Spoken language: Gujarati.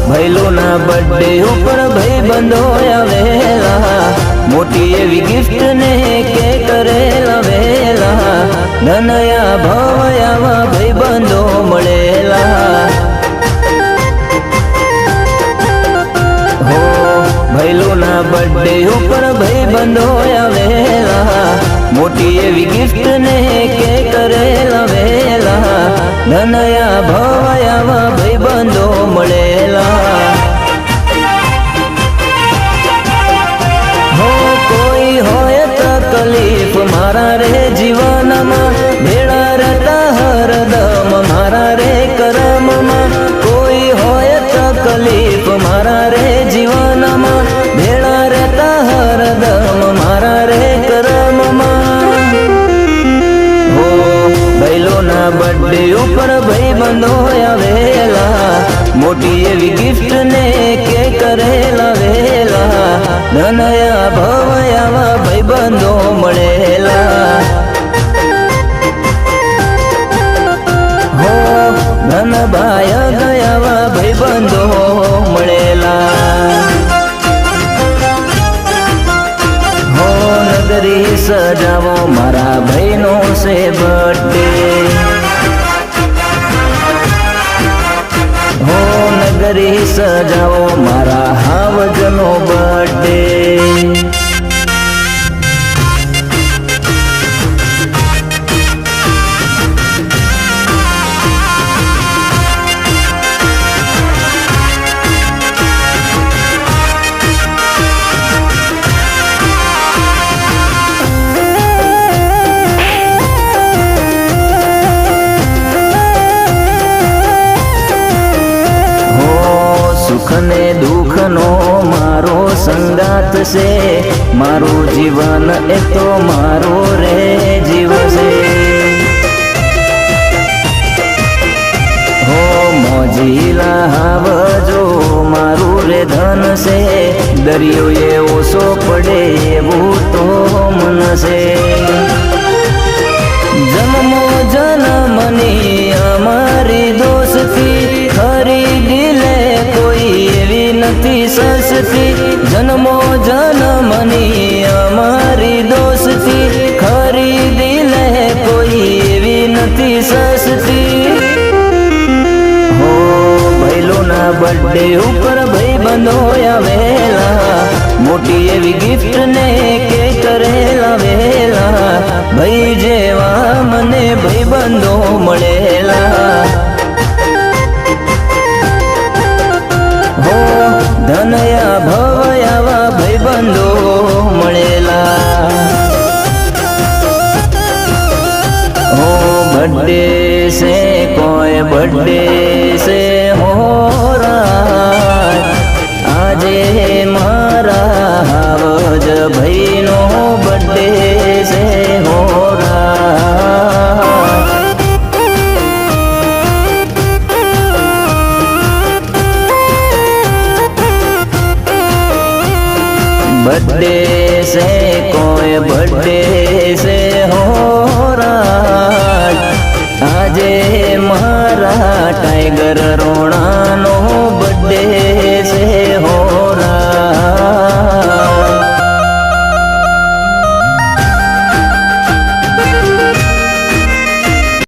ભૈલુના બર્થડે ઉપર ભાઈબંધો આવેલા, મોટી એવી ગિફ્ટ ને કે કરેલા વેલા, ધનયા ભવયાવા ભાઈબંધો મળેલા। હો ભૈલુના બર્થડે ઉપર ભાઈબંધો આવેલા, મોટી એવી ગિફ્ટ ને કે કરેલા વેલા, ધનયા ભવયાવા ભાઈબંધો મળેલા। હો કોઈ હોય તકલીફ મારા રે જીવનમાં, ભેળા રહેતા હરદમ મારા રે કરમમાં, કોઈ હોય તકલીફ મારા રે જીવનમાં, ભેળા રહેતા હરદમ મારા રે કરમમાં। હો ભૈલુના બર્થડે ઉપર ભાઈબંધો આવેલા, મોટી એવી ગિફ્ટ ને કે કરેલા વેલા, ધનયા ભવયાવા ભાઈબંધો મળેલા। હો ધનભાઈ ગયાવા ભાઈબંધો મળેલા। હો નગરી સજાવો મારા ભાઈનો છે બર્થડે, હો નગરી સજાવો મારા હાવજનો બર્થડે। સુખ ને દુઃખ નો મારો સંગાત છે, મારું જીવન એ તો મારો રે જીવ છે। હો મોજીલા હાવજો મારું રે ધન છે, દરિયો એ ઓછો પડે એવું તો મન છે। જન્મો જન્મની અમારી દોસ્તી, ખરીદી લે કોઈ એવી નથી સસ્તી। જન્મો જન્મની અમારી દોસ્તી, ખરીદી લે કોઈ એવી નથી સસ્તી। હો ભૈલુના બર્થડે ઉપર ભાઈબંધો આવેલા, મોટી એવી ગિફ્ટ ને કે કરેલા વેલા, ભાઈ જેવા મને ભાઈબંધો મળેલા। હો ધનયા ભવયાવા ભાઈબંધો મળેલા। હો બર્થડે છે કોઈ બર્થડે છે હો રાત, આજે મારા હાવજ ભાઈનો બર્થડે છે હો રાત। બર્થડે છે કોઈ બર્થડે છે હો રાત, આજે મારા ટાઈગર રોણાનો